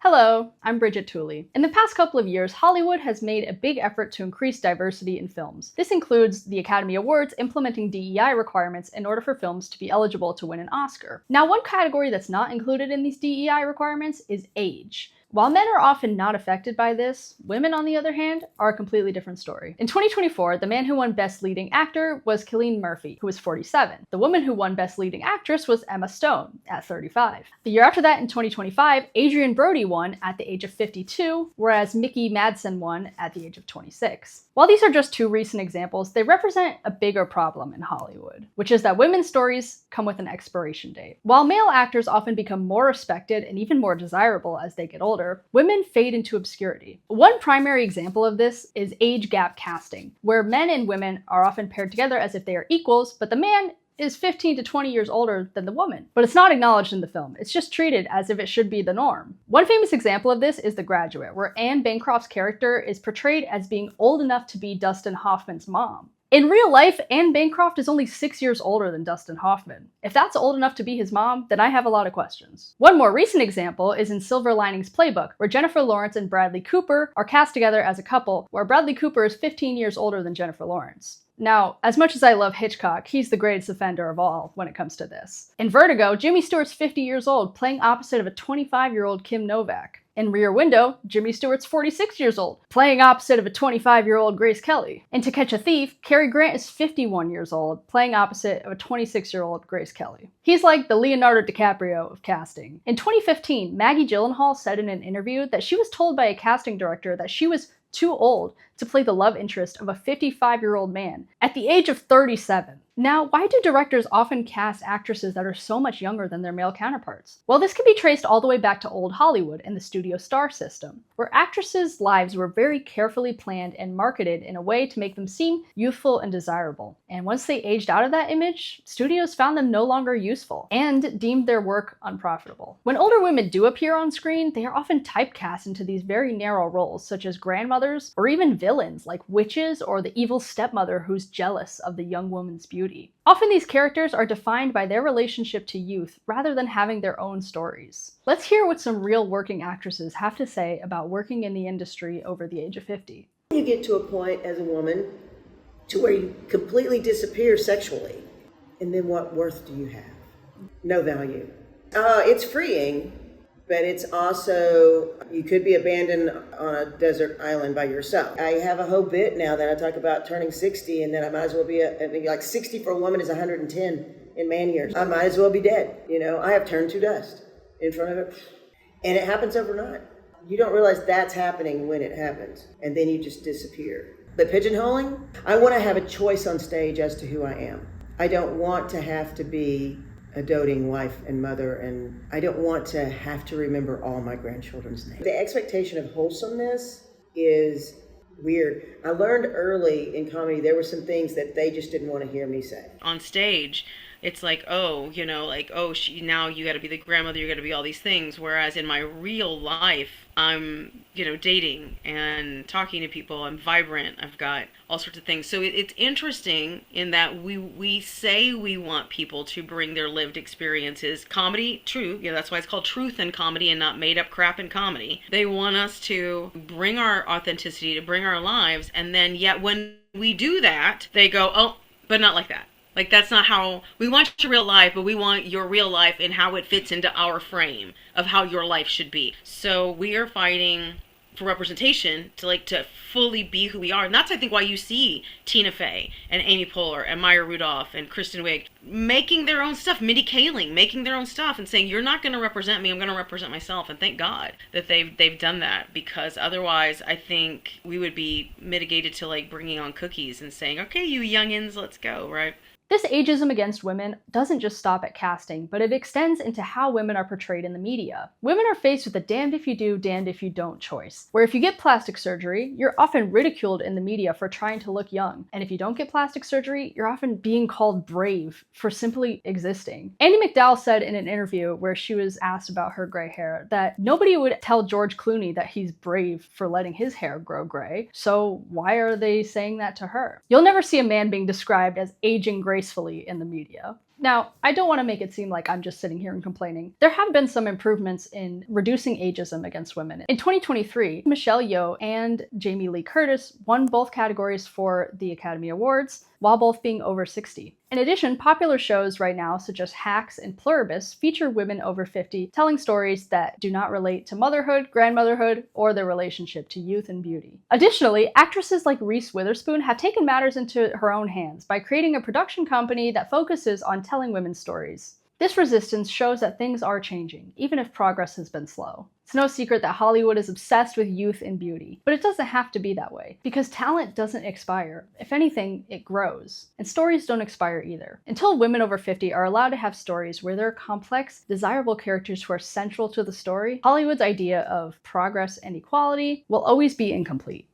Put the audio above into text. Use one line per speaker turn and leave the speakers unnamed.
Hello, I'm Bridget Tooley. In the past couple of years, Hollywood has made a big effort to increase diversity in films. This includes the Academy Awards implementing DEI requirements in order for films to be eligible to win an Oscar. Now, one category that's not included in these DEI requirements is age. While men are often not affected by this, women, on the other hand, are a completely different story. In 2024, the man who won Best Leading Actor was Cillian Murphy, who was 47. The woman who won Best Leading Actress was Emma Stone, at 35. The year after that, in 2025, Adrien Brody won at the age of 52, whereas Mickey Madsen won at the age of 26. While these are just two recent examples, they represent a bigger problem in Hollywood, which is that women's stories come with an expiration date. While male actors often become more respected and even more desirable as they get older, women fade into obscurity. One primary example of this is age gap casting, where men and women are often paired together as if they are equals, but the man is 15 to 20 years older than the woman. But it's not acknowledged in the film. It's just treated as if it should be the norm. One famous example of this is The Graduate, where Anne Bancroft's character is portrayed as being old enough to be Dustin Hoffman's mom. In real life, Anne Bancroft is only 6 years older than Dustin Hoffman. If that's old enough to be his mom, then I have a lot of questions. One more recent example is in Silver Linings Playbook, where Jennifer Lawrence and Bradley Cooper are cast together as a couple, where Bradley Cooper is 15 years older than Jennifer Lawrence. Now, as much as I love Hitchcock, he's the greatest offender of all when it comes to this. In Vertigo, Jimmy Stewart's 50 years old, playing opposite of a 25-year-old Kim Novak. In Rear Window, Jimmy Stewart's 46 years old, playing opposite of a 25-year-old Grace Kelly. In To Catch a Thief, Cary Grant is 51 years old, playing opposite of a 26-year-old Grace Kelly. He's like the Leonardo DiCaprio of casting. In 2015, Maggie Gyllenhaal said in an interview that she was told by a casting director that she was too old to play the love interest of a 55-year-old man at the age of 37. Now, why do directors often cast actresses that are so much younger than their male counterparts? Well, this can be traced all the way back to old Hollywood and the studio star system, where actresses' lives were very carefully planned and marketed in a way to make them seem youthful and desirable. And once they aged out of that image, studios found them no longer useful and deemed their work unprofitable. When older women do appear on screen, they are often typecast into these very narrow roles, such as grandmothers or even villains like witches or the evil stepmother who's jealous of the young woman's beauty. Often these characters are defined by their relationship to youth rather than having their own stories. Let's hear what some real working actresses have to say about working in the industry over the age of 50.
You get to a point as a woman to where you completely disappear sexually, and then what worth do you have? No value. It's freeing, but it's also, you could be abandoned on a desert island by yourself. I have a whole bit now that I talk about turning 60, and then I might as well be, like 60 for a woman is 110 in man years. I might as well be dead. I have turned to dust in front of it, and it happens overnight. You don't realize that's happening when it happens, and then you just disappear. But pigeonholing, I want to have a choice on stage as to who I am. I don't want to have to be a doting wife and mother, and I don't want to have to remember all my grandchildren's names. The expectation of wholesomeness is weird. I learned early in comedy there were some things that they just didn't want to hear me say.
On stage, it's like, now you got to be the grandmother, you got to be all these things. Whereas in my real life, I'm, dating and talking to people. I'm vibrant. I've got all sorts of things. So it's interesting in that we say we want people to bring their lived experiences. Comedy, true. That's why it's called truth in comedy and not made up crap in comedy. They want us to bring our authenticity, to bring our lives. And then yet when we do that, they go, oh, but not like that. Like, that's not how we want your real life, but we want your real life and how it fits into our frame of how your life should be. So we are fighting for representation to fully be who we are. And that's, I think, why you see Tina Fey and Amy Poehler and Maya Rudolph and Kristen Wiig making their own stuff, Mindy Kaling making their own stuff and saying, you're not going to represent me, I'm going to represent myself. And thank God that they've done that, because otherwise I think we would be mitigated to bringing on cookies and saying, okay, you youngins, let's go, right?
This ageism against women doesn't just stop at casting, but it extends into how women are portrayed in the media. Women are faced with a damned if you do, damned if you don't choice, where if you get plastic surgery, you're often ridiculed in the media for trying to look young. And if you don't get plastic surgery, you're often being called brave for simply existing. Andie MacDowell said in an interview where she was asked about her gray hair that nobody would tell George Clooney that he's brave for letting his hair grow gray, so why are they saying that to her? You'll never see a man being described as aging gracefully in the media. Now, I don't want to make it seem like I'm just sitting here and complaining. There have been some improvements in reducing ageism against women. In 2023, Michelle Yeoh and Jamie Lee Curtis won both categories for the Academy Awards, while both being over 60. In addition, popular shows right now, such as Hacks and Pluribus, feature women over 50 telling stories that do not relate to motherhood, grandmotherhood, or their relationship to youth and beauty. Additionally, actresses like Reese Witherspoon have taken matters into her own hands by creating a production company that focuses on telling women's stories. This resistance shows that things are changing, even if progress has been slow. It's no secret that Hollywood is obsessed with youth and beauty, but it doesn't have to be that way, because talent doesn't expire. If anything, it grows. And stories don't expire either. Until women over 50 are allowed to have stories where they're complex, desirable characters who are central to the story, Hollywood's idea of progress and equality will always be incomplete.